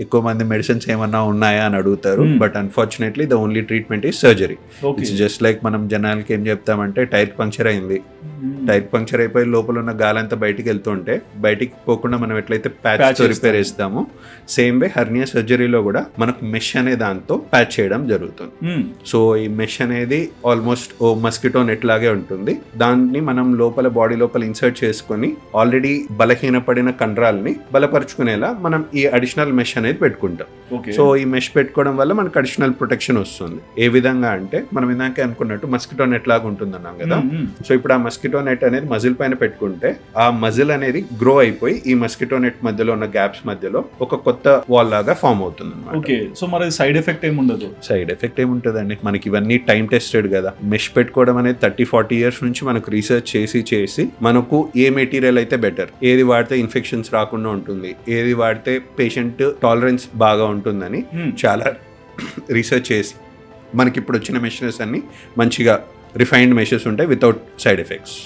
ఎక్కువ మంది మెడిసిన్స్ ఏమన్నా ఉన్నాయా అని అడుగుతారు. But unfortunately the only treatment is surgery. It's just like మనం జనాలకి ఏం చెప్తామంటే టైర్ పంక్చర్ అయింది, టైర్ పంక్చర్ అయిపోయి లోపల ఉన్న గాలంతా బయటికి వెళ్తుంటే బయటికి పోకుండా మనం ఎట్లయితే ప్యాచ్ రిపేర్ చేస్తామో సేమ్ వే హెర్నియా సర్జరీలో కూడా మనకు మెష్ అనే దాంతో ప్యాచ్ చేయడం జరుగుతుంది. సో ఈ మెష్ అనేది ఆల్మోస్ట్ ఓ మస్కిటో నెట్ లాగే ఉంటుంది. దాన్ని మనం లోపల బాడీ లోపల ఇన్సర్ట్ చేసుకొని ఆల్రెడీ బలహీనపడిన కండరాలని బలపరుచుకునేలా మనం ఈ అడిషనల్ మెష్ అనేది పెట్టుకుంటాం. సో ఈ మెష్ పెట్టుకోవడం వల్ల మనకు అడిషనల్ ప్రొటెక్షన్ వస్తుంది. ఏ విధంగా అంటే మనం ఇందాకే అనుకున్నట్టు మస్కిటో నెట్ లాగా ఉంటుంది అన్నాం కదా. సో ఇప్పుడు ఆ మస్కిటో నెట్ అనేది మజిల్ పైన పెట్టుకుంటే ఆ మజిల్ అనేది గ్రో అయిపోయి ఈ మస్కిటో నెట్ మధ్యలో ఉన్న గ్యాప్స్ మధ్యలో ఒక కొత్త వాల్ లాగా ఫామ్ అవుతుంది అన్నమాట. ఓకే, సో మరి సైడ్ ఎఫెక్ట్ ఏముండదు? సైడ్ ఎఫెక్ట్ ఏముంటుందండి, మనకి ఇవన్నీ టైం టెస్టెడ్ కదా. మెష్ పెట్టుకోవడం అనేది 30-40 ఇయర్స్ నుంచి మనకు రీసెర్చ్ చేసి మనకు ఏ మెటీరియల్ అయితే బెటర్, ఏది వాడితే ఇన్ఫెక్షన్స్ రాకుండా ఉంటుంది, ఏది వాడితే పేషెంట్ టాలరెన్స్ బాగా ఉంటుందని చాలా రీసెర్చ్ చేసి మనకి ఇప్పుడు వచ్చిన మెషినరీస్ అన్ని మంచిగా రిఫైన్డ్ మెషర్స్ ఉంటాయి వితౌట్ సైడ్ ఎఫెక్ట్స్.